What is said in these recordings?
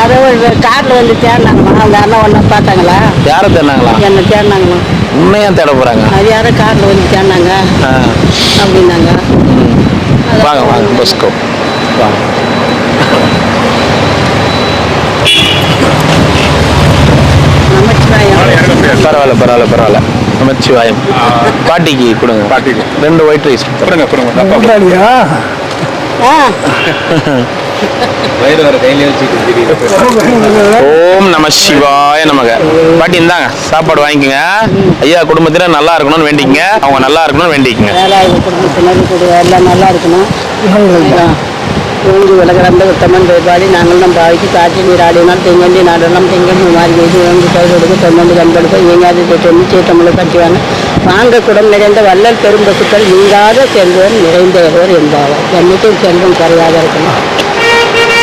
யாரோ காரில் வந்து தேடினாங்கம்மா. அந்த அண்ணன் ஒன்றா பார்த்தாங்களா? யாரை தேடினாங்களா? என்னை தேடினாங்கம்மா. உண்மையா தேட போறாங்க? அது யாரோ காரில் வந்து தேடினாங்க அப்படின்னாங்க. வாங்க வாங்க பஸ்கோ வாங்க. பரவாயில்ல பரவாயில்ல பரவாயில்ல. நமச்சிவாயம். பாட்டிக்கு கொடுங்க. பாட்டிக்கு 2 ஒயிட் ரைஸ் கொடுங்க. ஓம் நம சிவாய நமக. பாட்டி இந்தாங்க சாப்பாடு வாங்கிக்கோங்க. ஐயா குடும்பத்தில நல்லா இருக்கணும்னு வேண்டிக்கங்க. அவங்க நல்லா இருக்கணும்னு வேண்டிக்கங்க. எல்லாம் நல்லா இருக்கணும். ஓங்கி உலகிறந்த உத்தமன் பாடி நாங்களும் பாவிக்கு காட்சி நீராடினால் தெங்கண்டி நாடெல்லாம் தெங்கண்டி மாறி வைத்து ஓங்கி கைதொடுக்கு தொன்னண்டு கண்படுக்க இயங்காது தொண்ணி சேத்தமிழ் கட்டிவான வாங்க குடம் நிறைந்த வள்ளல் பெரும்பசுக்கள் நீங்காத செல்வம் நிறைந்தவர் என்பார். என்னைக்கும் செல்வம் குறையாக இருக்கணும்.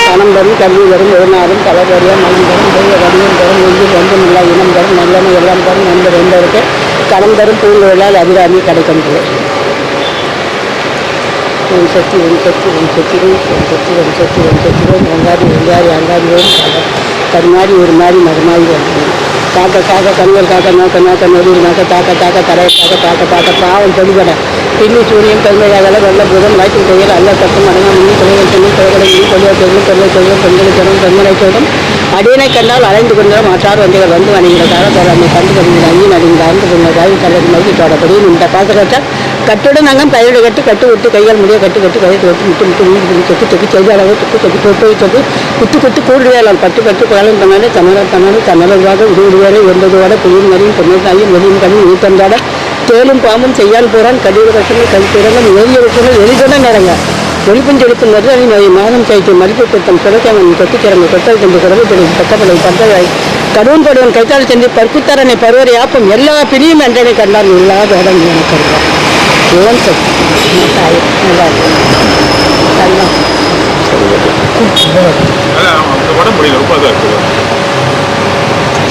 பணம் தரும் கல்வி வரும் ஒருநாளும் தலைவரியா மனம் தரும் தெய்வ வடிவம் தரும் நெஞ்சில் ஒன்றும் இல்லை இனம் தரும் நல்லெண்ணெய் எல்லாம் தரும் என்பது என்பதற்கு கடன் தரும் பூங்குழலால் அபிராமி கிடைக்கின்றது. ஓம் சக்தி ஓம் சக்தி ஓம் சக்தி ஓம் சக்தி ஓம் சக்தி ஓம் சக்தி ஓம் ஒங்காரி ஒங்காரி அங்காரி ஓம் கருமாறி ஒரு மாதிரி மறுமாறி வந்து காக்க காக்க கண்கள் காக்க நோக்க நோக்க நொடியில் நோக்க தாக்க தாக்க தலையை காக்க தாக்க தாக்க பாவம் தொடுபட பின்னி சூரியன் பெருமையாகல வெள்ள புதம் வாய்க்கும் கையில் அல்ல தப்பு மடங்காக முன்னி தொழில் தொழில் தொழில்களை கொள்ளுவ தொழில் தொழில் தொழில் பெண்களை தொழில் பெண்மனை தொழிலும் அடியனை கண்டால் அலைந்து கொண்டால் மாற்றார் வண்டிகள் வந்து வணிகிறதாக தோறாமை கண்டு கொண்டு அங்கி நடிந்த அன்று கொண்ட காவி கல்லது நோக்கி தோடப்படியும் இந்த பாத்திரத்தால் கட்டுடன் நாங்கள் கையோடு கட்டி கட்டு விட்டு கையால் முடிய கட்டி கட்டி கையை தொட்டு முட்டு முட்டு வீடு தொட்டு தொட்டி செய்தி அளவு தொட்டு தொட்டி தொட்டு தொட்டு குத்து குத்து கூடுதலால் பட்டு பட்டு குழந்தை தன்னாலே தன்னலை தன்னலாக விடுவிடுவாரை எந்ததோட புயல் மறியும் பொண்ணாயும் வெளியும் கண்ணி நீத்தந்தோட தேலும் பாம்பும் செய்யால் போறான் கடிவு கட்டணம் கழிப்பிறங்க எரிய வைக்கணும் எரிதோட நேரங்க ஒளிப்பஞ்செடுக்கும் மருதாணி நோய் மாதம் கைத்து மதிப்பு திட்டம் சுரக்கமன் கொத்திக்கிறங்க கொத்தல் தந்து குறவு தொழில் பட்டப்படை பட்டவாய் கடுவன் படுவன் கைத்தால் சென்று பற்குத்தரனை பருவரை ஆப்பம் எல்லா பிரியும் என்றனை கண்டால் இல்லாத இடம் எனக்கு ஓம் சக்தி தாய் நல்லா இருக்கும்.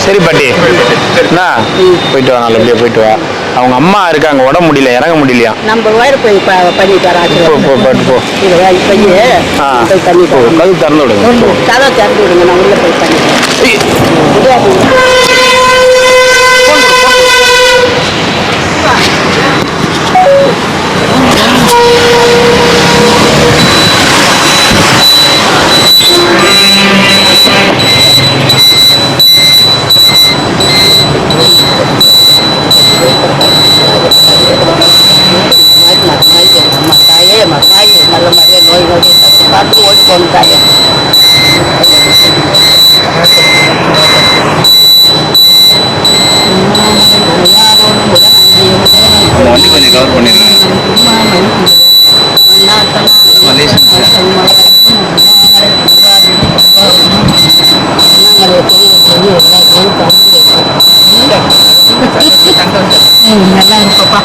சரி பாட்டி என்ன போயிட்டு வா. நல்லபடியா போயிட்டு வா. அவங்க அம்மா இருக்காங்க, உடம்பு முடியல, இறங்க முடியலையா? நம்ம வயிறு போய் பண்ணிட்டு கது திறந்து விடுங்க. கதை திறந்து விடுங்க. நான் உள்ள போய் பண்ணிட்டேன். நல்ல மாதிரியே நோய் நோய் பார்த்து ஓடி போகணும் தாயே. வண்டி கொஞ்சம் கவர் பண்ணிருக்கேன். நல்லா இருப்பா.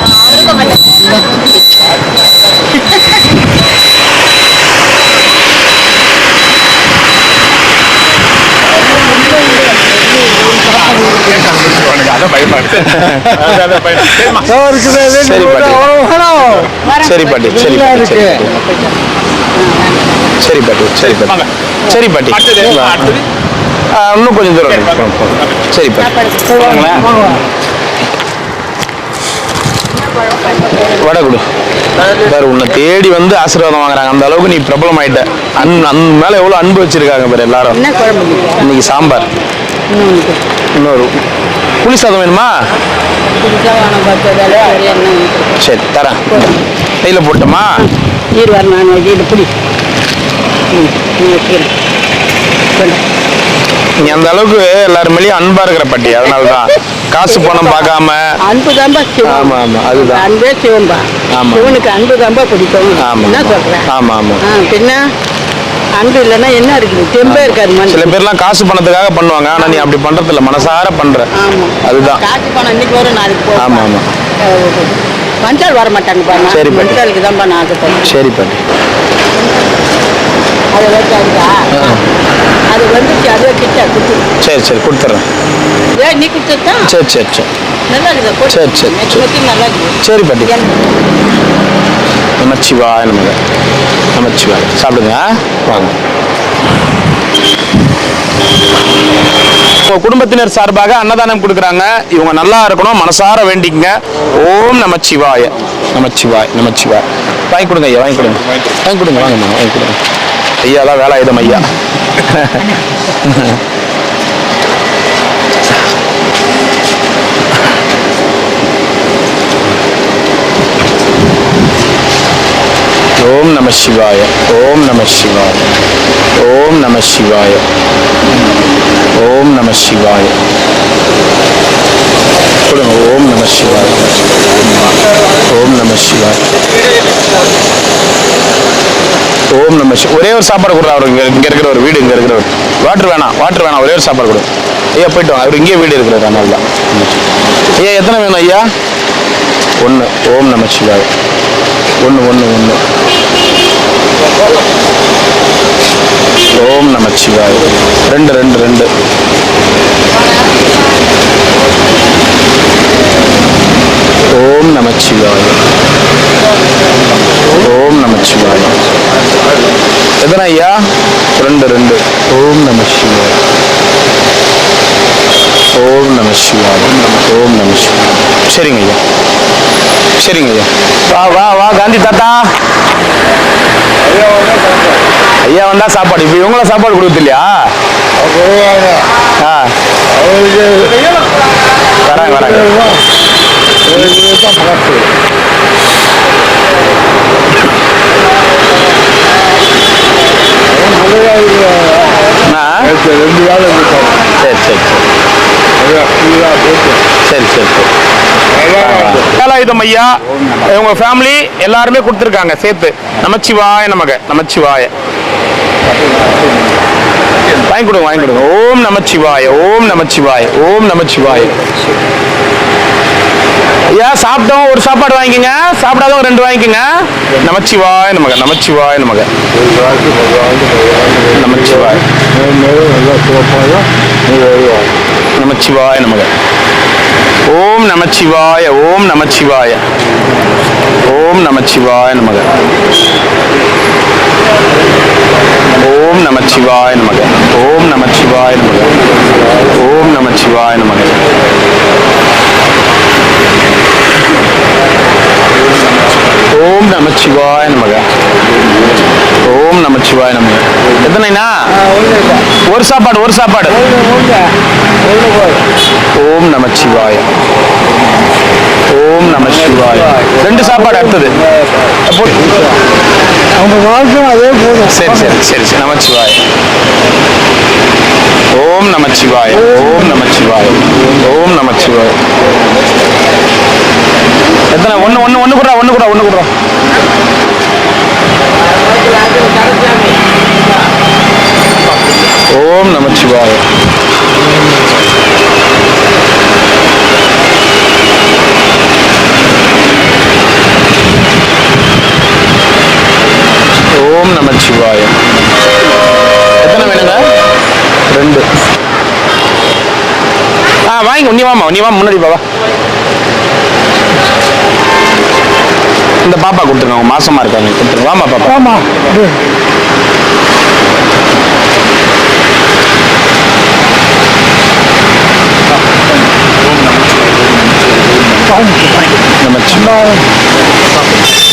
சரி பாட்டி சரி சரி பாட்டி சரி பாட்டி சரி பாட்டி இன்னும் கொஞ்சம் தூரம் சரி பாட்டி வடை கொடு. பாரு உன்னை தேடி வந்து ஆசீர்வாதம் வாங்குறாங்க. அந்த அளவுக்கு நீ பிரபலம் ஆயிட்ட. அந்த மேல எவ்வளவு அன்பு வச்சிருக்காங்க பாரு எல்லாரும். இன்னைக்கு சாம்பார், இன்னொரு புளி சாதம் வேணுமா? சரி தரேன். கையில் போட்டோமா? நீ அந்த அளவுக்கு எல்லாரும் மேலேயும் அன்பா இருக்கிற பாட்டி. அதனாலதான் காசு பணம் பார்க்காம அன்பு தான்பா. ஆமா ஆமா அதுதான் அன்பே சிவம்பா. சிவனுக்கு அன்பு தான்பா பிடிக்கும். என்ன சொல்றேன்? ஆமா ஆமா. பின்ன அன்பு இல்லைன்னா என்ன இருக்குது? தெம்பே இருக்காது. சில பேர்லாம் காசு பணத்துக்காக பண்ணுவாங்க. ஆனா நீ அப்படி பண்றது இல்ல, மனசார பண்ற. அதுதான் காசு பணம் இன்னைக்கு வரும் நாளைக்கு போகும். ஆமா ஆமா. மஞ்சள் வர மாட்டாங்க பாருங்க. சரி மஞ்சளுக்கு தான்பா நான் ஆசைப்படுறேன். சரி பாட்டி. அதை வச்சாங்க அது வந்துச்சு. அதே கிட்ட கொடுத்து. சரி சரி கொடுத்துட்றேன். நீ கொடுத்துட்டா? சரி சரி சரி நல்லா இருக்குது. சரி சரி நல்லா இருக்குது. சரி பாட்டி. நமச்சிவாய நமக. நமச்சிவாய. சாப்பிடுங்க வாங்க. உங்க குடும்பத்தினர் சார்பாக அன்னதானம் கொடுக்குறாங்க. இவங்க நல்லா இருக்கணும், மனசார வேண்டிக்கங்க. ஓம் நமச்சிவாய. நமச்சிவாய் நமச்சிவாய். வாங்கி கொடுங்க ஐயா, வாங்கி கொடுங்க, வாங்கி கொடுங்க, வாங்கம்மா, வாங்கி கொடுங்க. ஐயாலாம் வேலை ஆயுதம் ஐயா. ஓம் நம சிவாய. ஓம் நம சிவாய. ஓம் நம சிவாய. ஓம் நம சிவாய. கொடுங்க. ஓம் நம சிவாய. ஓம் நம சிவாய. ஓம் நம சிவாய. ஒரே ஒரு சாப்பாடு கொடுறா அவருக்கு. இங்க இருக்கிற ஒரு வீடு, இங்க இருக்கிற வாட்டர் வேணாம், வாட்டர் வேணாம், ஒரே ஒரு சாப்பாடு கொடு ஐயா. போயிட்டு வாங்க, அவர் இங்கேயே வீடு இருக்கிறார். அதனால தான் ஐயா. எத்தனை வேணும் ஐயா? ஒன்று. ஓம் நம சிவாய. ஒன்று ஒன்று ஒன்று. ஓம் நம சிவாய. ரெண்டு ரெண்டு ரெண்டு. ஓம் நம சிவாய. ஓம் நம சிவாய. எத்தனை ஐயா? ரெண்டு ரெண்டு. ஓம் நம சிவாய. ஓம் நம சிவாய. ஓம் நம சிவாய. சரிங்க ஐயா, சரிங்க ஐயா. வா வா வா காந்தி தாத்தா. ஐயா வந்தா சாப்பாடு. இப்ப இவங்கள சாப்பாடு கொடுக்குது இல்லையா? வராங்க வராங்க. சரி சரி சரி சரி சரி. வேலாயுதம் ஐயா இவங்க ஃபேமிலி எல்லாருமே கொடுத்துருக்காங்க சேர்த்து. நமச்சிவாய நமக. நமச்சிவாய. வாங்கி கொடுங்க, வாங்கி கொடுங்க. ஓம் நமச்சிவாய. ஓம் நமச்சிவாய. ஓம் நமச்சிவாய. ஐயா சாப்பிட்டோம் ஒரு சாப்பாடு வாங்கிக்கங்க, சாப்பிடாதவங்க ரெண்டு வாங்கிக்கங்க. நமச்சிவாய நமக. நமச்சிவாய நமக. நமச்சிவாய. நமச்சிவாய நமக. ஓம் நமச்சிவாய. ஓம் நமச்சிவாய. ஓம் நமச்சிவாய நமக. ஓம் நமச்சிவாய நமக. ஓம் நமச்சிவாய நமக. ஓம் நமச்சிவாய நமக. ஓம் நமச்சிவாய நமக. ஓம் நமச்சிவாய நமக. எத்தனைண்ணா? ஒரு சாப்பாடு, ஒரு சாப்பாடு. ஓம் நமச்சிவாய. ஓம் நம சிவாய. ரெண்டு சாப்பாடு அடுத்தது. அவங்க வாழ்க்கை அதே போதும். சரி சரி சரி சரி. நமச்சிவாய. ஓம் நமச்சிவாய. ஓம் நமச்சிவாய. ஓம் நமச்சிவாய. எத்தனை? ஒன்று ஒன்று ஒன்று கொடுறா, ஒன்று கொடுறா, ஒன்று கொடுறா. ஓம் நமச்சிவாய. ஓம் நமச்சிவாய. எத்தனை வேணுங்க? ரெண்டு. வாங்கி நீ வாமா, நீ வா முன்னாடி பாவா. இந்த பாப்பா கொடுத்துருங்க, அவங்க மாசமா இருக்காங்க. கொடுத்துருங்க. வாமா பாப்பா. ஆமா.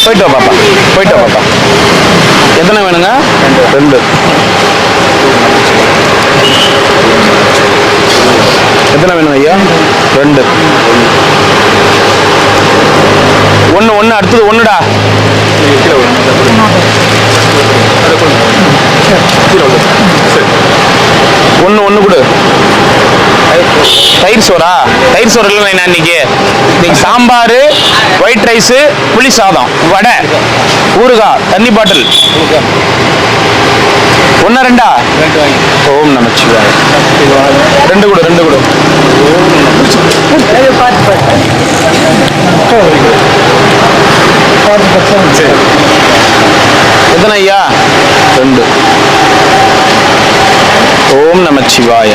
போயிட்டு வா பாப்பா, போயிட்டு வா பாப்பா. எத்தனை வேணுங்க? ரெண்டு. எத்தனை வேணும் ஐயா? ரெண்டு. ஒன்று ஒன்று அடுத்தது ஒன்றுடா. ஒன்று ஒன்று கொடு. தயிர் சோறா? தயிர் சோறு இல்லைண்ணா இன்னைக்கு. இன்னைக்கு சாம்பார், ஒயிட் ரைஸு, புளி சாதம், வடை, ஊறுகாய், தண்ணி பாட்டில். ஒன்றா ரெண்டா? ஓம் நமச்சிவாய. ரெண்டு கொடு, ரெண்டு கொடு. எத்தனை ஐயா? ரெண்டு. ஓம் நமச்சிவாய.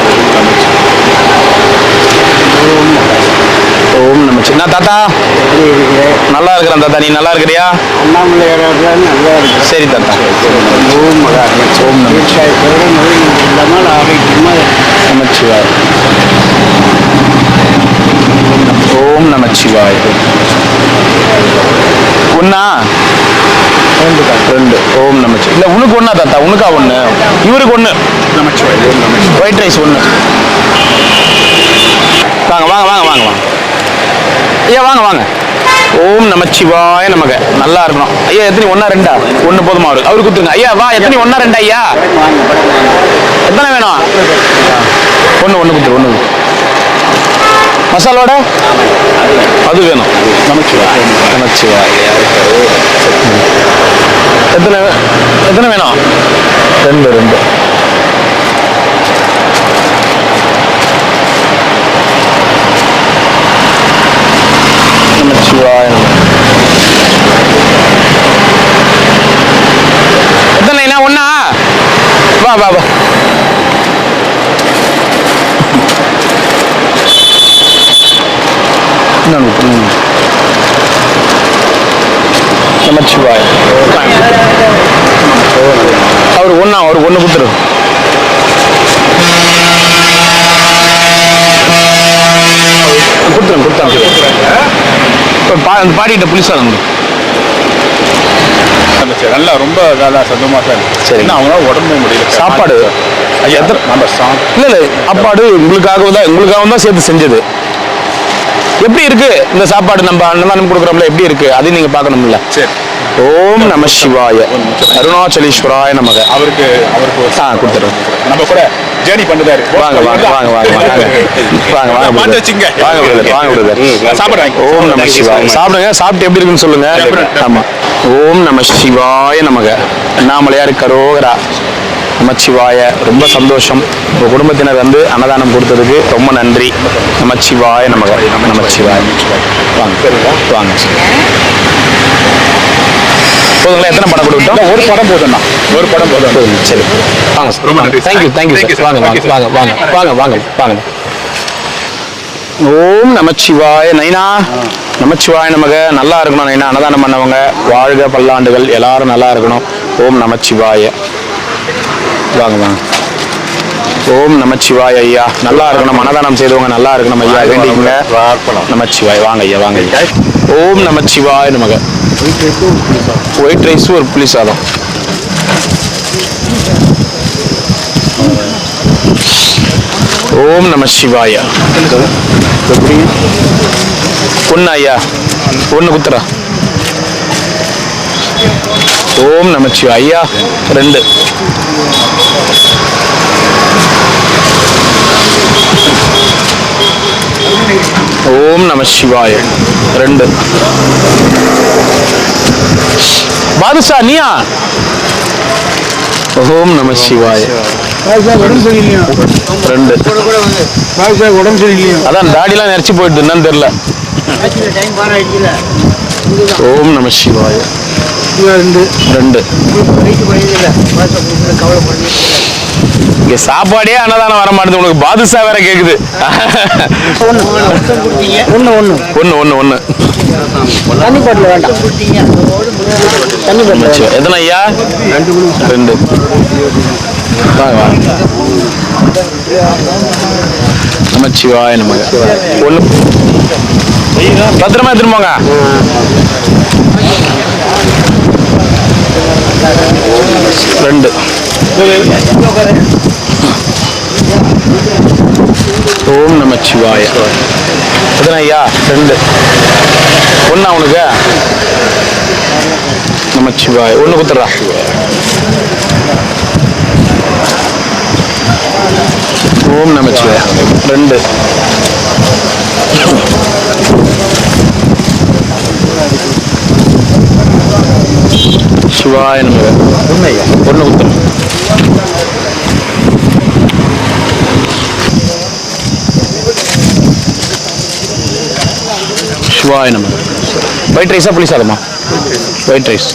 ஓம் நமச்சி. நான் தாத்தா நல்லா இருக்கிறேன் தாத்தா. நீ நல்லா இருக்கிறியா? சரி தாத்தா. ஓம் நமச்சிவாய. ஒண்ணா? ரெண்டு. ஓம் நமச்சிவாய. இல்ல உனக்கு ஒண்ணா தாத்தா? உனக்கா ஒண்ணு, இவருக்கு ஒண்ணு. ஒயிட் ரைஸ் ஒண்ணு. வாங்க வாங்க வாங்க வாங்க வாங்க ஐயா, வாங்க வாங்க. ஓம் நமச்சிவாய நமக. நல்லா இருக்கணும் ஐயா. எத்தனை? ஒண்ணா ரெண்டா? ஒண்ணு போதுமா அவருக்கு? அவருக்கு கொடுத்துருங்க ஐயா. வா, எத்தனை? ஒண்ணா ரெண்டா ஐயா? எத்தனை வேணும்? ஒண்ணு ஒண்ணு கொடுத்துரு. ஒண்ணு மசாலோட அது வேணும். நமச்சிவாய நமச்சிவாய. எத்தனை எத்தனை வேணும்? ரெண்டு ரெண்டு. நமச்சிவாய. எத்தனை? ஒண்ணா? வா வா வா. நமச்சிவாய. அவருக்கு ஒண்ணா? அவருக்கு ஒண்ணு கொடுத்துரு. கொடுத்துருங்க கொடுத்தாங்க. பாடிட்ட புலிசாதம் நல்லா ரொம்ப நல்லா சந்தோஷமா சார். சரி, அவங்களால உடம்பு முடியல. சாப்பாடு ஐயா நம்ம இல்ல இல்ல சாப்பாடு உங்களுக்காக தான் சேர்த்து செஞ்சது. எப்படி இருக்கு இந்த சாப்பாடு? நம்ம அன்னதானம் கொடுக்குறோம்ல, எப்படி இருக்கு அது நீங்க பார்க்கணும்ல. சரி. ஓம் நம சிவாய. அருணாச்சலேஸ்வராய நமக. அவருக்கு கொடுத்துறோம். நம்ம கூட ஜேர்னி பண்ணுறாரு. வாங்க வாங்க வாங்க வாங்க வாங்க வாங்க மாட்டு வச்சுங்க. வாங்க பிரதர், வாங்க பிரதர். சாப்பிடுறாங்க. ஓம் நம சிவாய. சாப்பிடுங்க. சாப்பிட்டு எப்படி இருக்குன்னு சொல்லுங்க. ஆமா. ஓம் நம சிவாய நமக. அண்ணாமலையார் கரோகரா. நமச்சிவாய. ரொம்ப சந்தோஷம். உங்கள் குடும்பத்தினர் வந்து அன்னதானம் கொடுத்ததுக்கு ரொம்ப நன்றி. நமச்சிவாய நமக. நமச்சிவாய. வாங்க வாங்க. போதுங்களா? எத்தனை படம் கொடுத்தோம்? ஒரு படம் போதும்ண்ணா. ஒரு படம் போதும். சரி, வாங்க. ரொம்ப நன்றி. Thank you thank you. வாங்க வாங்க வாங்க வாங்க வாங்க வாங்க வாங்க. ஓம் நமச்சிவாய. நைனா நமச்சிவாய நமக. நல்லா இருக்கணும் நைனா. அன்னதானம் பண்ணவங்க வாழ்க பல்லாண்டுகள், எல்லாரும் நல்லா இருக்கணும். ஓம் நமச்சிவாய. வாங்க வாங்க. ஓம் நமச்சிவாய ஐயா. நல்லா இருக்கணும். அன்னதானம் செய்தவங்க நல்லா இருக்கணும் ஐயா. வேண்டிக்கங்க. நமச்சிவாய். வாங்க ஐயா வாங்க ஐயா. ஓம் நமச்சிவாய நமக. ஒயிட் ரைஸ் ஒரு புளி சாதம். ஓம் நம சிவாய. ஒன்று ஐயா, ஒன்று குத்துறா. ஓம் நம சிவாய ஐயா. ரெண்டு. ஓம் நம சிவாய. ரெண்டு. பாதுஷா நீயா? ஓம் நம சிவாய. ரெண்டு. அதான் தாடிலாம் நெரிச்சு போயிட்டு என்னன்னு தெரியல. ஓம் நம சிவாய. ரெண்டு. இங்க சாப்பாடே அன்னதானம் வர மாட்டேது. உங்களுக்கு பாதுஷா வேற கேக்குது. ஒண்ணு ஒண்ணு ஒண்ணு ஒண்ணு ஒண்ணு. தண்ணி பாட்டில் வேண்டாம். தண்ணி பாட்டில் எத்தனை ஐயா? ரெண்டு. வாங்க வாங்க. நமச்சிவாய நமக. ஒண்ணு. பத்திரமா எடுத்துட்டு போங்க. ரெண்டு. ஓம் நமச்சிவாய. எத்தனை ஐயா? ரெண்டு. ஒண்ணா உனக்கு? நமச்சிவாய. ஒண்ணு குத்துறா. ஓம் நமச்சிவாய. ரெண்டு. சிவாய நமக. ஒண்ணு குத்துறா. சிவாய நமக. ஒயிட் ரைஸா புளி சாதமா? White rice.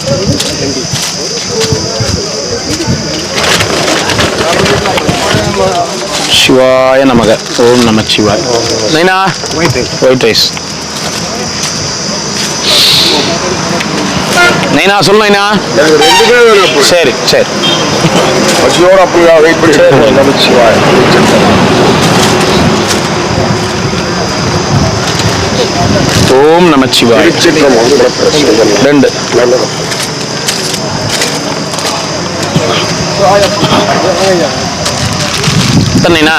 சிவாய நமக. ஓம் நம சிவாய். நைனா ஒயிட் ரைஸ். நைனா சொல்லு நைனா. சரி சரி. பசியோட அப்படியா வெயிட் பண்ணி. சரி நம சிவாய். ஓம் நமச்சிவாய. 2 எத்தனைண்ணா?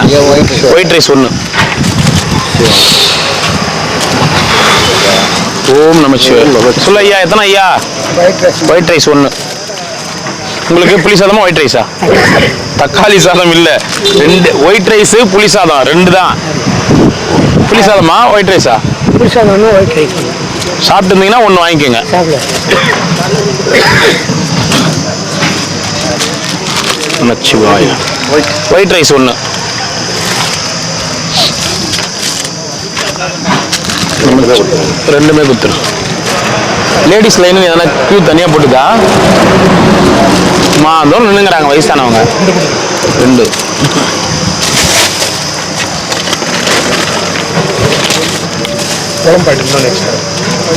White rice 1. ஓம் நமச்சிவாய. சொல்ல ஐயா, எத்தனை ஐயா? White rice 1. உங்களுக்கு புளி சாதமா ஒயிட் ரைஸா? தக்காளி சாதம் இல்ல, 2 ஒயிட் ரைஸ், புளி சாதம் 2 தான். புளி சாதமா ஒயிட் ரைஸா? புளி சாதம் ஒயிட் ரைஸ் சாப்பிட்டு இருந்தீங்கன்னா 1 வாங்கிக்கோங்க. நமச்சிவாய. White rice 1. ரெண்டுமே கொடுத்துரு. லேடிஸ் லைன் எதனா கியூ தனியா போட்டுக்கா. அதோட நின்னுங்கிறாங்க வயசானவங்க. 2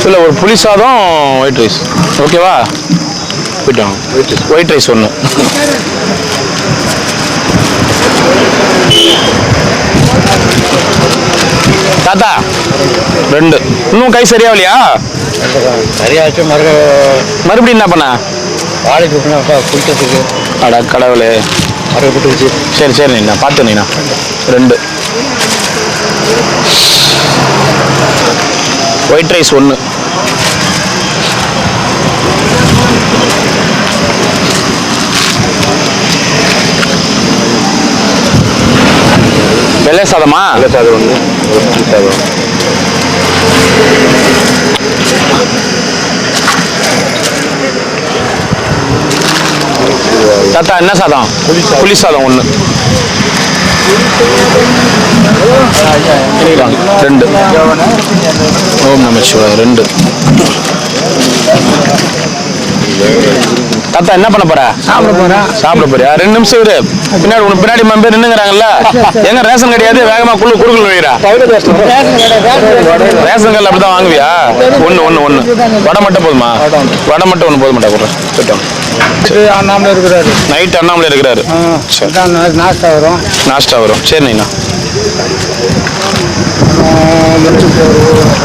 இல்லை, ஒரு புளி சாதம் ஒயிட் ரைஸ். ஓகேவா? போயிட்டோம். White rice 1. தாத்தா 2. இன்னும் கை சரியாகலையா? சரியாச்சு. மறுபடியும் என்ன பண்ண? வாழைக்கு குளிக்கிறதுக்கு. அட கடவுளே. சரி சரி, நீண்ணா பார்த்து நீண்ணா. 2 ஒயிட் ரைஸ் 1. வெள்ளை சாதமா? வெள்ளை சாதம் 1, புளி சாதம். தாத்தா என்ன சாதம்? புளி சாதம் 1. 2. ஓம் நமச்சிவாய. 2. தாத்தா என்ன பண்ண போற? சாப்பிட போறியா? 2 நிமிஷம் இரு. பின்னாடி உனக்கு பின்னாடி பேர் நின்னுங்கிறாங்கல்ல. எங்க ரேஷன் கிடையாது, வேகமா குறுக்குள் வைரா. ரேஷன் கடையில் அப்படிதான் வாங்குவியா? 1 வடை மட்டும் போதுமா? வடை மட்டும் 1 போதுமாட்டா? போயிட்டோம். அண்ணாமலை இருக்கிறாரு. நைட் அண்ணாமலை இருக்கிறாரு. நாஸ்டா வரும். சரிண்ணா.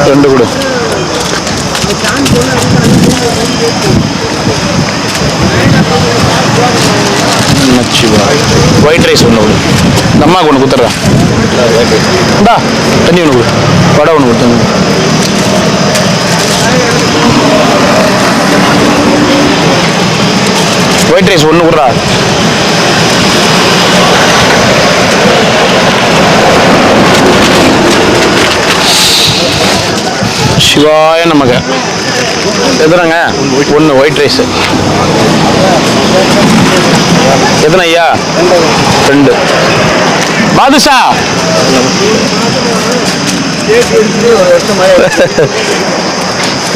2 கொடு. ஒயிட் ரைஸ் 1 கொடு. இந்த அம்மாவுக்கு 1 கொடுத்துட்றேன். இந்தா தண்ணி 1 கொடு. வடை 1 கொடுத்துங்க. ஒயிட் ரைஸ் 1 கொடுறா. சிவாய நமக்கு. எத்தனைங்க? 1 ஒயிட் ரைஸ். எத்தனை ஐயா? 2. பாதுஷா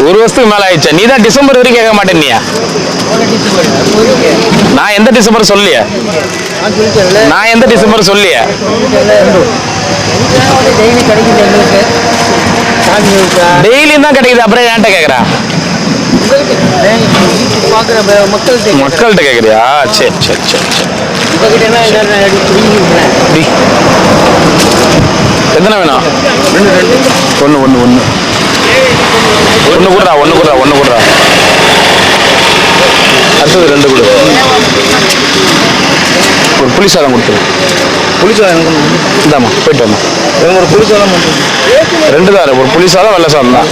ஒரு வருஷத்துக்கு மேல ஆயிடுச்சா? நீ தான் டிசம்பர் வரைக்கும் கேட்க மாட்டேன்னியா? நான் எந்த டிசம்பர் சொல்லிய? நான் எந்த டிசம்பர் சொல்லிய? டெய்லியும் தான் கிடைக்குது. அப்புறம் ஏன்ட்ட கேக்குறா? மக்கள்கிட்ட கேக்குறியா? சரி சரி சரி சரி. எத்தனை வேணும்? 1 கொடுறா. 1 கொடுறா. அடுத்தது 2 கொடு. ஒரு புளி சாதம் கொடுத்துரு. புளி சாதம் இந்தாம்மா, போயிட்டு வாமா. ஒரு புளி சாதம் 2 தான். ஒரு புளி சாதம், வெள்ளை சாதம் தான்.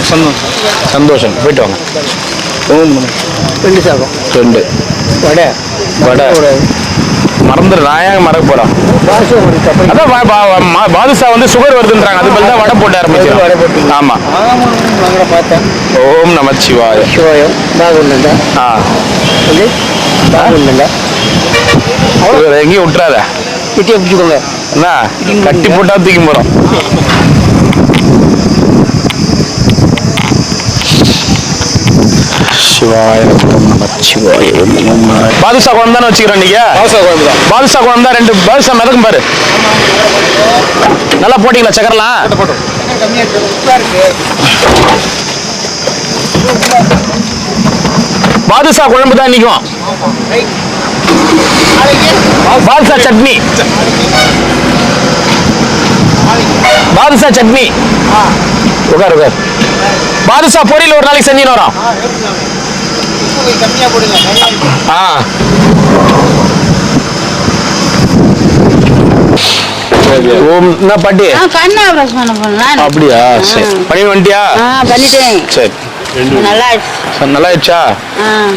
சந்தோஷம். போயிட்டு வாங்க. 2 சாதம். 2 வடை. மறந்துடு. நான் ஏன் மறக்க போறேன்? அதான் பாதுஷா வந்து சுகர் வருதுன்றாங்க. அது மேல தான் வடை போட்டு ஆரம்பிச்சு. ஆமா. ஓம் நமச்சிவாய. எங்கேயும் விட்டுறாத. என்ன கட்டி போட்டா தூக்கி போறோம். பாதுஷா குழம்பு தானே வச்சுக்கிறோம் நீங்க? பாதுஷா குழம்பு தான். 2 பாதுஷா மிதக்கும் பாரு. நல்லா போட்டீங்களா சக்கரெல்லாம்? பாதுஷா குழம்பு தான் நிற்கும். பாதுஷா சட்னி. பாதுஷா சட்னி உட்கார் உட்கார். பாதுஷா பொரியல் ஒரு நாளைக்கு செஞ்சுன்னு வரோம். ஆ ஓம் என்ன பாட்டி? கண்ணு ஆபரேஷன் பண்ண போனேன். அப்படியா? சரி பண்ணி வந்துட்டியா? பண்ணிட்டேன். சரி நல்லா நல்லா ஆயிடுச்சா?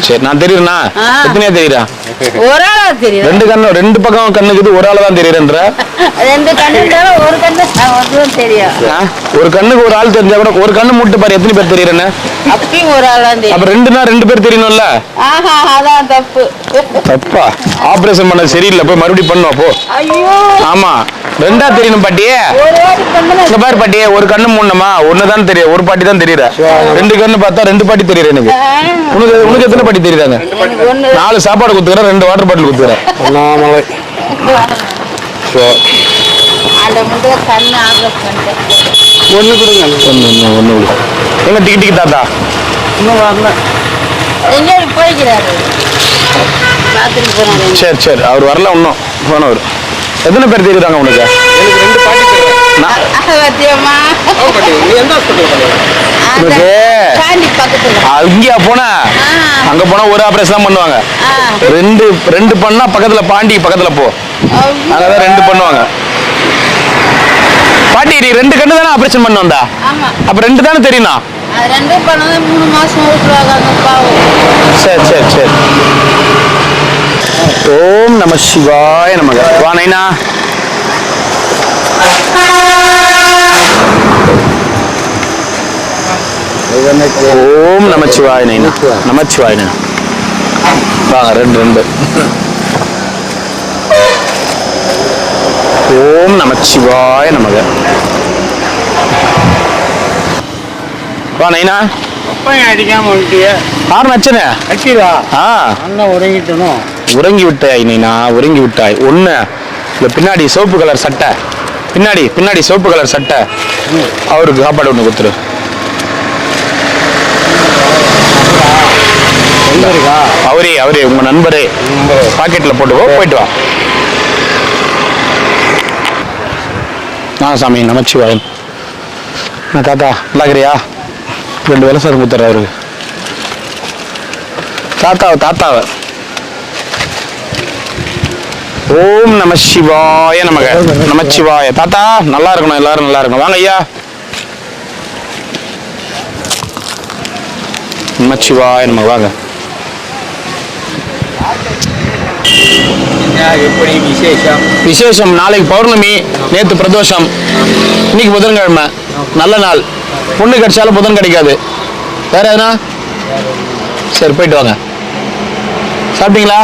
சரி நான் தெரியுறேனா? எத்தனையா தெரியுறா? ஒரு ஆளா தெரியும். ரெண்டு கண்ணு ரெண்டு பக்கம் கண்ணுக்குது, ஒரு ஆள் தான் தெரியுறேன்ற. ரெண்டு கண்ணு ஒரு கண்ணு தெரியும். ஒரு கண்ணுக்கு ஒரு ஆள் தெரிஞ்சா கூட ஒரு கண்ணு மூட்டு பாரு எத்தனை பேர் தெரியுறேன்னு. அப்பயும் ஒரு ஆள் தான் தெரியும். அப்ப ரெண்டுனா ரெண்டு பேர் தெரியணும்ல. அதான் தப்பு. தப்பா? ஆபரேஷன் பண்ண சரியில்லை, போய் மறுபடியும் பண்ணுவா போ. ஆமா ரெண்டா தெரியணும் பாட்டி. இங்க பாரு பாட்டி, ஒரு கண்ணு மூடணுமா? ஒண்ணுதான் தெரியும், ஒரு பாட்டி தான் தெரியுற. ரெண்டு கண்ணு பார்த்தா ரெண்டு பாட்டி தெரியுற எனக்கு. உனக்கு எத்தனை பாட்டி தெரியுறாங்க? 4 சாப்பாடு குத்துக்கிறேன், 2 வாட்டர் பாட்டில் குத்துக்கிறேன். ஒண்ணு கொடுங்க. ஒண்ணு எங்க டிக்கி தாத்தா இன்னும் வரல. எங்கேயும் போய்க்கிறாரு. சரி சரி அவர் வரல இன்னும் போனவர். எத்தனை பேர் தெரியுறாங்க உனக்கு? எனக்கு 2 பாட்டி இங்கேயா போன? அங்க போனா ஒரு ஆபரேஷன் தான் பண்ணுவாங்க. ரெண்டு பண்ணா பக்கத்துல பாண்டி பக்கத்துல போ, அங்கதான் 2 பண்ணுவாங்க. பாட்டி நீ 2 கண்ணு தானே ஆபரேஷன் பண்ண வந்தா? அப்ப 2 தானே தெரியுமா? 2 பண்ணது 3 மாசம் ஊட்டுவாங்க. சரி சரி சரி. ஓம் நம சிவாய நமக. வா நைனா. ஓம் நமச்சிவாய நைனா. நமச்சிவாய நைனா. வாங்க 2 ஓம் நமச்சிவாய நமக. வா நைனா. அடிக்காம ஆறு நச்சனே அடிக்கிறா. நல்லா உறங்கிட்டனும். உறங்கி விட்டாய் நைனா, உறங்கி விட்டாய். ஒண்ணு இந்த பின்னாடி சிவப்பு கலர் சட்டை, பின்னாடி சிவப்பு கலர் சட்டை, அவருக்கு சாப்பாடு ஒண்ணு கொடுத்துரு. அவரே உங்க நண்பரே பாக்கெட்ல போட்டு போயிட்டு வா. சாமி நமச்சிவாயன். தாத்தா நல்லாக்கிறியா? 2 வேலை சார் கொடுத்துட்ற அவருக்கு. தாத்தாவை ஓம் நம சிவாய நமக. நமச்சிவாய. தாத்தா நல்லா இருக்கணும், எல்லாரும் நல்லா இருக்கணும். வாங்க ஐயா. நமச்சிவாய நமக. வாங்க. எப்படி விசேஷம்? நாளைக்கு பௌர்ணமி, நேத்து பிரதோஷம், இன்னைக்கு புதன்கிழமை. நல்ல நாள். பொண்ணு கிடைச்சாலும் புதன் கிடைக்காது. வேற எதுனா? சரி போயிட்டு வாங்க. சாப்பிட்டீங்களா?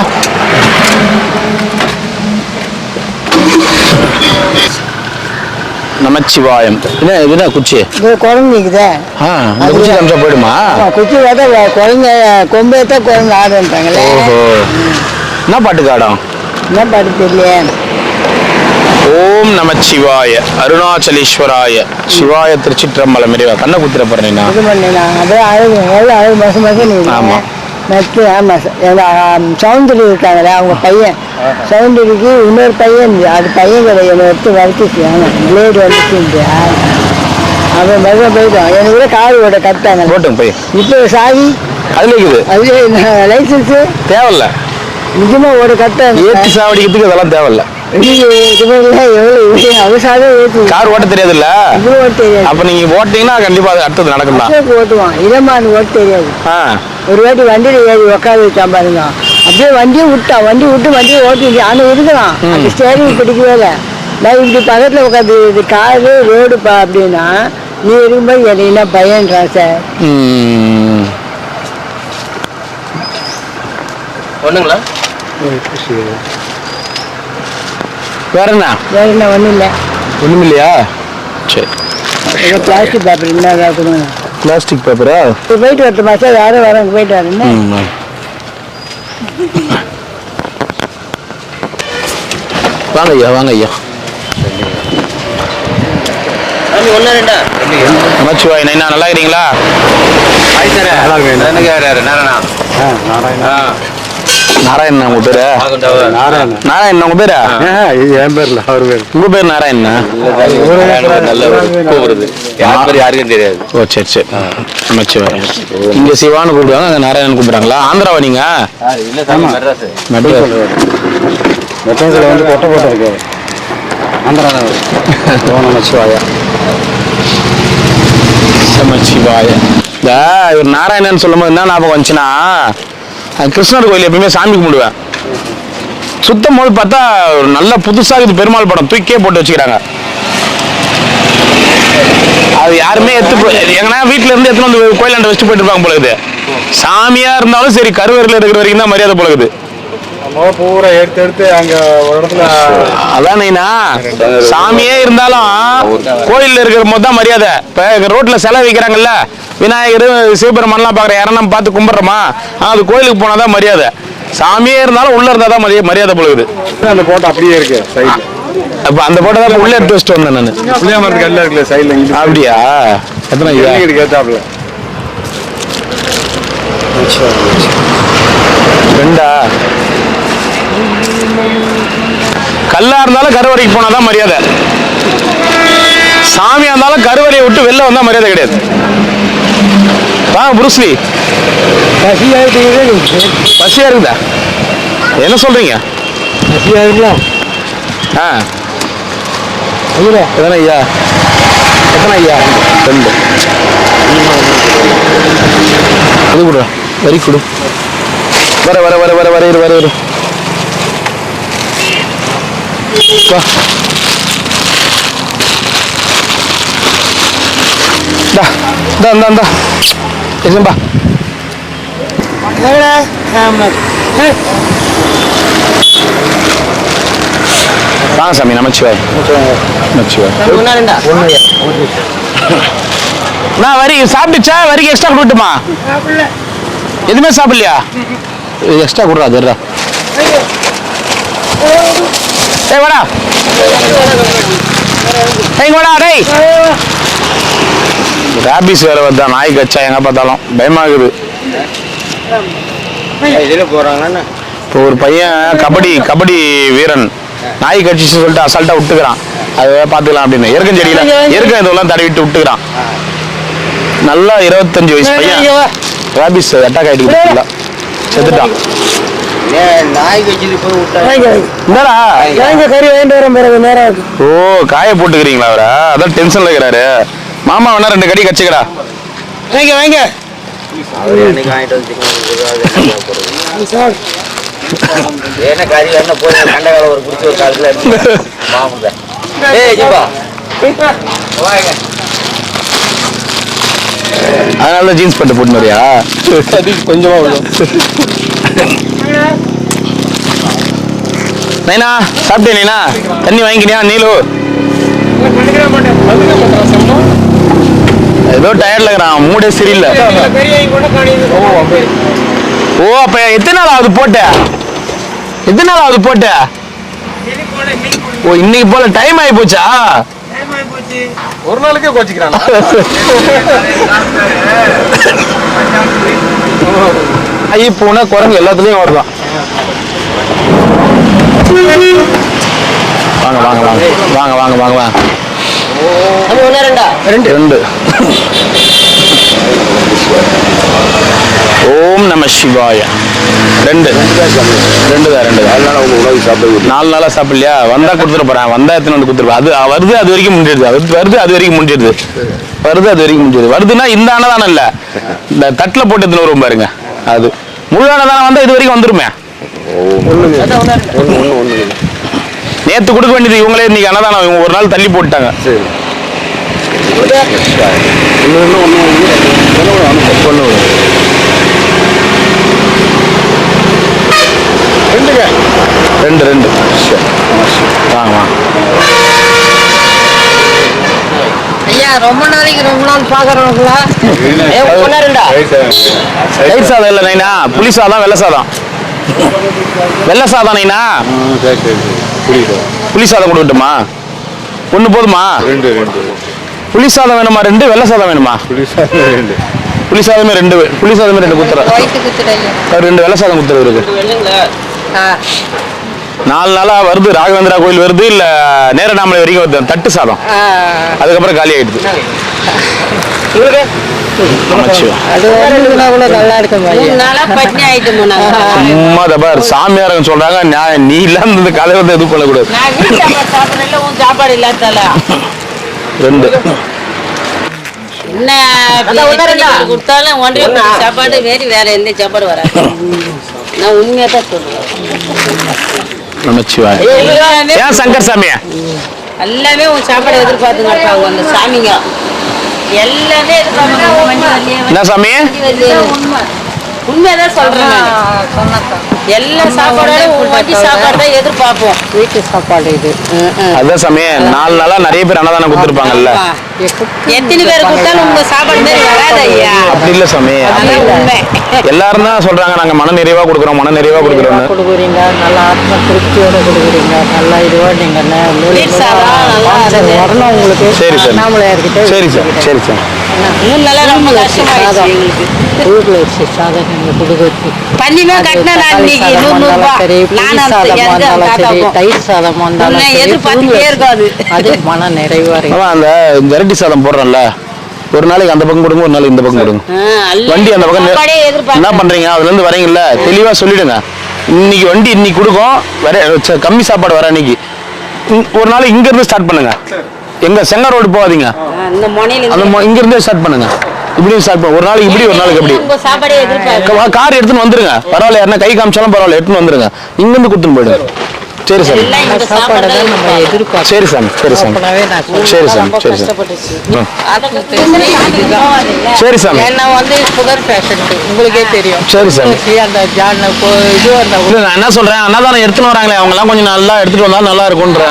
நமச்சிவாயம். என்ன குச்சி? குழந்தைக்குதே. குச்சி காமிச்சா போயிடுமா? குச்சி பார்த்தா குழந்தை கொம்பேத்தா குழந்தை ஆடுன்றாங்களே. ஓஹோ. என்ன பாட்டுக்கு ஆடும்? என்ன பாட்டு தெரியலையே. ஓம் நமச்சிவாய அருணாச்சலேஸ்வராய சிவாய திருச்சிற்றம்பலம். மெரிவா கண்ணை குத்திர போறேன்னா இது பண்ணா அப்படியே அழகு. எவ்வளோ அழகு மாசம் நீ. ஆமா நட்டு. ஆமாம் சவுந்தரி இருக்காங்களே அவங்க பையன். சவுந்தரிக்கு இன்னொரு பையன், அது பையன் என்னை எடுத்து வரைச்சிச்சு. ஆமாம் பிளேடு வந்துச்சு. அவன் மருக போயிட்டான். எனக்கு கூட கார் ஓட கட்டாங்க. போட்டுங்க போய். இப்போ சாவி அதுல இருக்குது. அது லைசன்ஸு தேவையில்ல. நிஜமா ஓட கட்டாங்க. ஏற்றி சாவடிக்கிறதுக்கு அதெல்லாம் தேவையில்ல. கார் ஓட்ட தெரியாதுல்ல? அப்ப நீங்க ஓட்டீங்கன்னா கண்டிப்பா அது அடுத்தது நடக்கும். ஓட்டுவான் இடமான் ஓட்ட தெரியாது. ஒரு வாட்டி வண்டியில ஏறி உட்கார வச்சான் பாருங்க. அப்படியே வண்டியை விட்டான். வண்டியை ஓட்டி ஆனா இருக்கலாம். அந்த ஸ்டேரிங் பிடிக்கவே இல்லை. நான் இப்படி பக்கத்துல உட்காந்து இது காரு ரோடுப்பா அப்படின்னா நீ இருக்கும்போது எனக்கு என்ன பயன்றா சார். ஒண்ணுங்களா? வேற என்ன ஒன்றும் இல்லை. ஒண்ணும் இல்லையா? சரி. பிளாஸ்டிக் பேப்பர் என்ன கொடுங்க. பிளாஸ்டிக் பேப்பரா? போயிட்டு வரட்டு மாசா யாரும் வர போயிட்டு வரேன்னு. வாங்க ஐயா. நமச்சிவாய் நைனா நல்லா இருக்கிறீங்களா? நாராயணன் உங்க பேரு? நாராயணன் உங்க பேரு? இது என் பேர்ல அவர் பேர். உங்க பேர் நாராயணன்? யாருக்கும் தெரியாது. ஓ சரி சரி. நமச்சிவாய். இங்க சிவான்னு கூப்பிடுவாங்க, அங்க நாராயணன் கூப்பிடுறாங்களா? ஆந்திராவா நீங்க? மெட்ராஸ் வந்து கொட்டை போட்டு இருக்காரு. ஆந்திரா நமச்சிவாயா. நமச்சிவாய. இவர் நாராயணன் சொல்லும் போது என்ன ஞாபகம் வந்துச்சுன்னா, கிருஷ்ணர் கோயில் எப்பயுமே சாமி கும்பிடுவேன். சுத்தம் போது பார்த்தா நல்லா புதுசாக இது பெருமாள் படம் தூக்கியே போட்டு வச்சுக்கிறாங்க. அது யாருமே எங்கன்னா வீட்டுல இருந்து எடுத்துன்னு வந்து கோயிலாண்ட வச்சுட்டு போயிட்டு இருப்பாங்க போல இது. சாமியா இருந்தாலும் சரி, கருவறையில் இருக்கிற வரைக்கும் தான் மரியாதை போல இது. பூரா எடுத்து அங்க ஒரு இடத்துல அதானேண்ணா, சாமியே இருந்தாலும் கோயில்ல இருக்கிற போது தான் மரியாதை. இப்ப ரோட்ல சிலை வைக்கிறாங்கல்ல, விநாயகர் சிவபெருமான்லாம் பாக்குற யாரும் நம்ம பார்த்து கும்பிடுறோமா? அது கோயிலுக்கு போனாதான் மரியாதை. சாமியே இருந்தாலும் உள்ள இருந்தாதான் மரியாதை போலுது. அந்த போட்டோ அப்படியே இருக்கு சைடுல. அப்ப அந்த போட்டோ தான் உள்ள எடுத்து வச்சுட்டு வந்தேன் நான். புளியாமரத்துக்கு எல்லாம் இருக்குல்ல சைடுல. அப்படியா? எத்தனை கேட்டாப்ல ரெண்டா? கல்லா இருந்தாலும் கருவறைக்கு போனாதான் மரியாதை. சாமியா இருந்தாலும் கருவறையை விட்டு வெளில வந்தா மரியாதை கிடையாது. வாங்க புருஸ்லி. பசியா இருக்குதா? என்ன சொல்றீங்க? எத்தனை ஐயா? எத்தனை ஐயா? ரெண்டு. அது கொடு, வரி கொடு. வர வர வர வர வர வர வர வாங்க சாமி. நமச்சிவாய். நமச்சிவாய். நான் வரி சாப்பிட்டுச்சா? வரிக்கு எக்ஸ்ட்ரா கொடுத்துமா? எதுவுமே சாப்பிடலையா? எக்ஸ்ட்ரா கொடுறா. அதுடா. ஏய் வாடா. ஏய் வாடா டேய். ராபிஸ் வேற வந்தா, நாய் கச்சா எங்க பார்த்தாலும் பயமாகுது. இதுல போறாங்கன்னா இப்போ ஒரு பையன் கபடி வீரன் நாய் கட்சிச்சு சொல்லிட்டு அசால்ட்டா விட்டுக்கிறான். அதை பார்த்துக்கலாம் அப்படின்னு எருக்கஞ்செடியில இதெல்லாம் தடவிட்டு விட்டுக்கிறான். நல்லா 25 வயசு பையன் ராபிஸ் அட்டாக் ஆயிட்டு செத்துட்டான். ஓ காய போட்டுக்கிறீங்களா அவரா? அதான் டென்ஷன்ல இருக்கிறாரு. மாமா வேணா 2 கடி கச்சுக்கடா. அதனால ஜீன்ஸ் பட்டு போட்டு வரியா? கொஞ்சமா நைனா சாப்பிட்டே? நைனா தண்ணி வாங்கிக்கினியா? நீலு ஏதோ டயர்ட்ல இருக்கிறான், மூடே சரியில்லை. ஓ அப்ப எத்தனை நாள் ஆகுது போட்ட? எத்தனை நாள் ஆகுது போட்ட? ஓ இன்னைக்கு போல டைம் ஆகி போச்சா? ஒரு நாளைக்கே கோச்சிக்கிறான். ஐ பூனை குரங்கு எல்லாத்துலயும் வருதான். வாங்க வாங்க வாங்க வாங்க வாங்க வாங்க வாங்க. ரெண்டு. ஓம் நம சிவாய. ரெண்டு தான். 4 நாளா சாப்பிடலையா? வந்தா கொடுத்துட்டு போறேன். வந்தா எத்தனை வந்து கொடுத்துருப்பேன். அது வருது, அது வரைக்கும் முடிஞ்சிருது. வருது அது வரைக்கும் முடிஞ்சிருது. வருதுன்னா இந்த அன்னதானம் இல்ல, இந்த தட்டுல போட்டு எத்தனை வரும் பாருங்க. அது முழு அன்னதானம் வந்தா இது வரைக்கும் வந்துருமே. நேத்து கொடுக்க வேண்டியது இவங்களே இன்னைக்கு அன்னதானம் இவங்க ஒரு நாள் தள்ளி போட்டாங்க. ரெண்டு. வாங்க ரொம்ப நாள் பாக்குறவங்களா? தயிர் சாதம் இல்ல நைனா, புளி சாதம், வெள்ளை சாதம். வெள்ளை சாதம் நைனா, புளி சாதம் கொடுக்கட்டுமா? ஒண்ணு போதுமா? புளி சாதம் வேணுமா? 2 வெள்ளை சாதம் வேணுமா? புளி சாதமே 2 குத்துறா. ரெண்டு வெள்ளை சாதம் குத்துறது இருக்கு. 4 நாளா வருது. ராகவேந்திரா கோயில் வருது, இல்ல நேரநாமலை வரைக்கும் வருது தட்டு சாதம். அதுக்கப்புறம் காலி ஆயிடுது. சும்மா தபார் சாமியாரங்க சொல்றாங்க, நீ இல்லாம காலையில வந்து எதுவும் பண்ணக்கூடாது. 2 கொடுத்தாலும் ஒன்றே சாப்பாடு வேறு வேற எந்த சாப்பாடு வராது. நான் உண்மையா தான் சொல்றேன். நமச்சிவாய். ஏன் சங்கர் சாமியா எல்லாமே உன் சாப்பாடு எதிர்பார்த்து நடப்பாங்க அந்த சாமிங்க. எல்லாமே என்ன சாமி? உண்மையதான் சொல்றேன். எல்லா சாப்பாடும் சாப்பாடு தான் எதிர்பார்ப்போம். வீட்டு சாப்பாடு இது. அதான் சாமி 4 நாளா நிறைய பேர் அன்னதானம் கொடுத்துருப்பாங்கல்ல. எத்தனை பேர் கொடுத்தாலும் உங்க சாப்பாடு மாதிரி வராது ஐயா. அப்படி இல்ல சாமி, எல்லாரும் தான் சொல்றாங்க நாங்க மன நிறைவா கொடுக்குறோம் கொடுக்குறீங்க. நல்லா ஆத்ம திருப்தியோட கொடுக்குறீங்க. நல்லா இதுவா நீங்க வரணும் உங்களுக்கு. சரி சார். சரி சார். சரி சார். 3 நாளா ரொம்ப கஷ்டமாயிடுச்சு எங்களுக்கு. ஊர்ல வச்சு சாதம் நீங்க கொடுக்குறது பண்ணிமே கட்டினா அன்னைக்கு 100 ரூபாய். தயிர் சாதம் எதிர்பார்த்துட்டே இருக்காது. அது மன நிறைவா இருக்கு. அந்த ஜரட்டி சாதம் போடுறோம்ல, ஒரு நாளைக்கு அந்த பக்கம் கொடுங்க, ஒரு நாளைக்கு இந்த பக்கம் கொடுங்க. வண்டி அந்த பக்கம் என்ன பண்றீங்க, அதுல இருந்து வரீங்கல்ல தெளிவா சொல்லிடுங்க. இன்னைக்கு வண்டி இன்னைக்கு கொடுக்கும், கம்மி சாப்பாடு வர அன்னைக்கு ஒரு நாளைக்கு இங்க இருந்து ஸ்டார்ட் பண்ணுங்க. எங்க செங்க ரோடு போகாதீங்க, இங்க இருந்தே ஸ்டார்ட் பண்ணுங்க. இப்படி ஸ்டார்ட் பண்ணுங்க. ஒரு நாளைக்கு இப்படி, ஒரு நாளைக்கு எப்படி. கார் எடுத்துன்னு வந்துருங்க, பரவாயில்ல. யாருன்னா கை காமிச்சாலும் பரவாயில்ல, எடுத்துன்னு வந்துருங்க. இங்க இருந்து கொடுத்துன்னு போயிடுங்க. சரி சார். சரி சாமி. சரி சாமி. சரி சாமி. சரி சார். சரி சாமி. சுகர் பேஷண்ட் உங்களுக்கே தெரியும். சரி சாமி. நான் என்ன சொல்றேன், அன்னதானம் எடுத்துன்னு வராங்களே அவங்க எல்லாம் கொஞ்சம் நல்லா எடுத்துட்டு வந்தா நல்லா இருக்கும்ன்ற.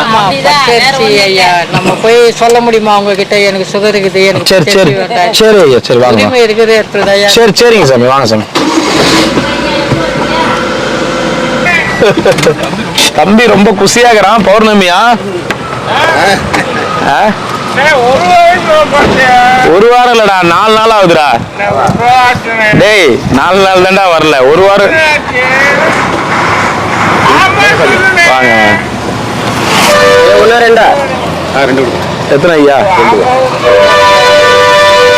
நம்ம போய் சொல்ல முடியுமா அவங்க கிட்ட எனக்கு சுகர் இருக்குது. சரி சரி. சரி ஐயா. சரி வாங்க. இருக்குது. சரி சரிங்க சாமி, வாங்க சாமி. தம்பி ரொம்ப குசியாகிறான். பௌர்ணமியா? ஒரு வாரம் இல்லடா, 4 நாள் ஆகுதுடா. டேய் 4 நாள் தான்டா வரல, ஒரு வாரம். வாங்க. 1 2 2 எத்தனை ஐயா? 2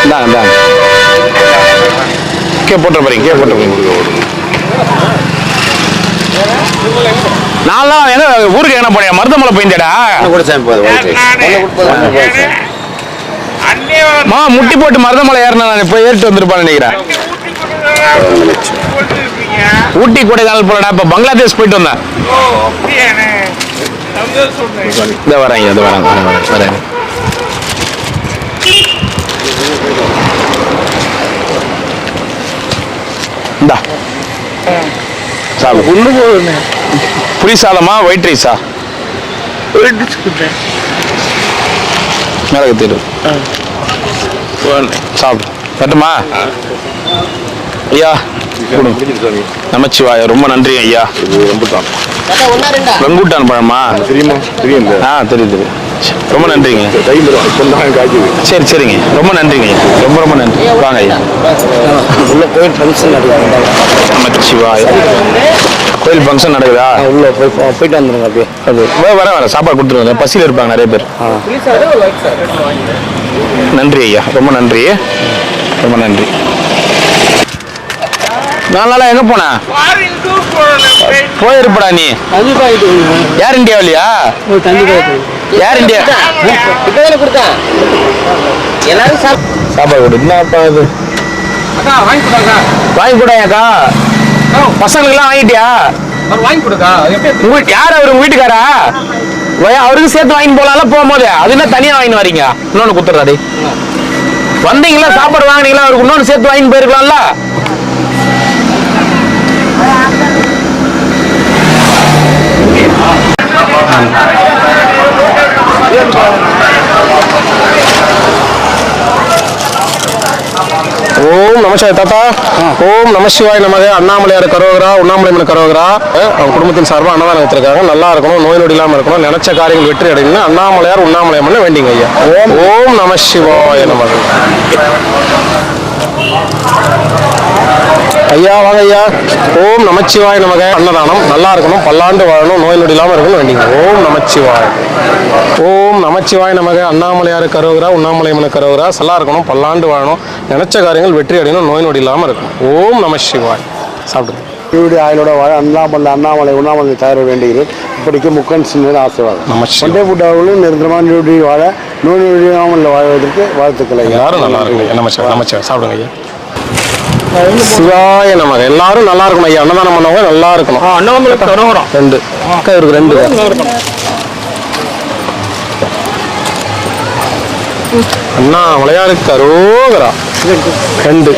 இந்தாங்க. கே போட்டு போறீங்க. 4 நாள் எங்க ஊருக்கு என்ன போனியா? மருதமலை போயிருந்தேடா. முட்டி போட்டு மருதமலை ஏறினா நான் போய் ஏறிட்டு வந்துருப்பான்னு நினைக்கிறேன். ஊட்டி கொடைக்கானல் போலடா. இப்ப பங்களாதேஷ் போயிட்டு வந்தேன். இந்த வரேன். இந்தா புளி சாதமா ஒயிட் ரைஸா? மிளகு தீரு சாப்பிடு. கட்டுமா ஐயா? நமச்சிவாய. ரொம்ப நன்றி ஐயா. வெங்குட்டான் பழமா? தெரியுமா? தெரியும். தெரியும். ரொம்ப நன்றிங்க. சரி சரிங்க. ரொம்ப நன்றிங்க. ரொம்ப நன்றி. வாங்க ஐயா. உள்ள கோயில் ஃபங்க்ஷன் நடக்குது. நமச்சிவாய. கோயில் ஃபங்க்ஷன் நடக்குதா? உள்ள போயிட்டு வந்துருங்க. அப்படியே வர சாப்பாடு கொடுத்துருவாங்க. பசியில் இருப்பாங்க நிறைய பேர். நன்றி ஐயா. ரொம்ப நன்றி. 4 நாளா எங்க போன? போயிருப்படா நீ. யார் இந்தியா இல்லையா? யார் இந்தியா? எல்லாரும் சாப்பாடு கொடு. என்னப்பா இது? வாங்கி கூடாக்கா. பசங்களுக்கு எல்லாம் வாங்கிட்டியா? யார் அவரு? உங்க வீட்டுக்காரா? அவருக்கு சேர்த்து வாங்கி போலாம்ல போகும்போது. அது என்ன தனியா வாங்கி வரீங்க? இன்னொன்னு குத்துறாடி. வந்தீங்களா சாப்பாடு வாங்கினீங்களா? அவருக்கு இன்னொன்னு சேர்த்து வாங்கி போயிருக்கலாம்ல. ஓம் நமசிவாய தாத்தா. ஓம் நமசிவாய நமக. அண்ணாமலையார் கரோகரா, உண்ணாமலைமன் கரோகரா. அவங்க குடும்பத்தின் சார்பாக அன்னதானம் வச்சிருக்காங்க. நல்லா இருக்கணும், நோய் நொடி இல்லாமல் இருக்கணும், நினைச்ச காரியங்கள் வெற்றி அடையணும். அண்ணாமலையார் உண்ணாமலைமன் வேண்டிங்க ஐயா. ஓம் நமசிவாய நமக. ஐயா வாங்க ஐயா. ஓம் நமச்சிவாய நமக. அன்னதானம் நல்லா இருக்கணும், பல்லாண்டு வாழணும், நோய் நொடி இல்லாமல் இருக்கணும் வேண்டிங்க. ஓம் நமச்சிவாய. ஓம் நமச்சிவாய நமக. அண்ணாமலையாரு கரோகரா, உண்ணாமலையம்மனு கரோகரா. நல்லா இருக்கணும், பல்லாண்டு வாழணும், நினைச்ச காரியங்கள் வெற்றி அடையணும், நோய் நொடி இல்லாமல் இருக்கணும். ஓம் நமச்சிவாய. சாப்பிடுங்க. இவருடைய ஆயுளோட வாழ அண்ணாமலை உண்ணாமலை தயார வேண்டுகிறேன். இப்படிக்கு முக்கன் சின்ன ஆசீர்வாதம். நமச்சிவாய. பண்டே புட்டாவும் நிரந்தரமான நீடி வாழ நோய் நொடியாமல் வாழ்வதற்கு வாழ்த்துக்களை. எல்லாரும் நல்லா இருக்கும். நமச்சிவாய. நமச்சிவாய. சாப்பிடுங்க ஐயா. சிவாய நமக. எல்லாரும் நல்லா இருக்கணும் ஐயா. அன்னதானம் பண்ணவங்க நல்லா இருக்கணும். அண்ணாமலை கரோகரா 2 அக்கா இவருக்கு 2 அண்ணாமலையாரு கரோகரா 2.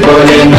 போலென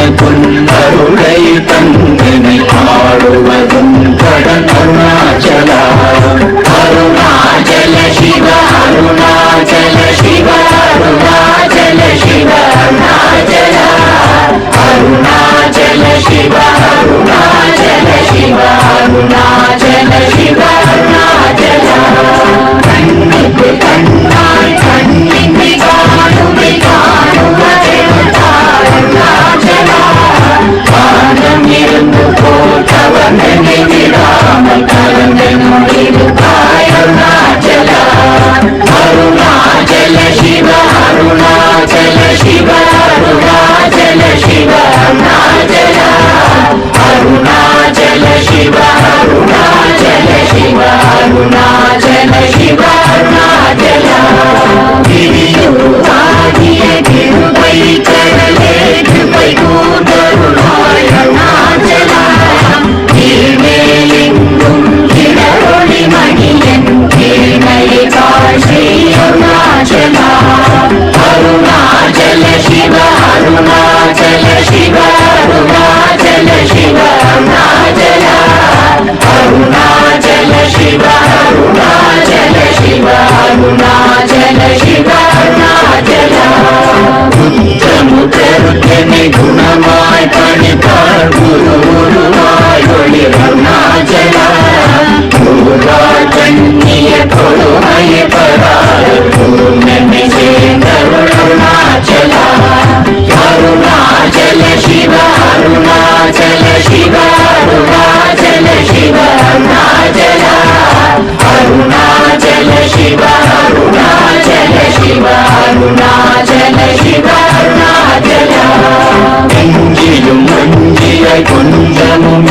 அருணாச்சல சிவ அருணாச்சல உத்தமுகருத்தனை குணமாய் பணித்தார் குரு குருவாய் ஒளி அருணாச்சல குருவாய் கண்ணிய கொடுமைய பராத பூர்ணமை சேர்ந்தருள் அருணாச்சல அருணாச்சல சிவ அருணாச்சல சிவ அருணாச்சல சிவ அருணாச்சல அருணாச்சல சிவ அருணாச்சல சிவ அருணாச்சல சிவ அருணாச்சல நெஞ்சிலும் மஞ்சியாய் கொஞ்சமும்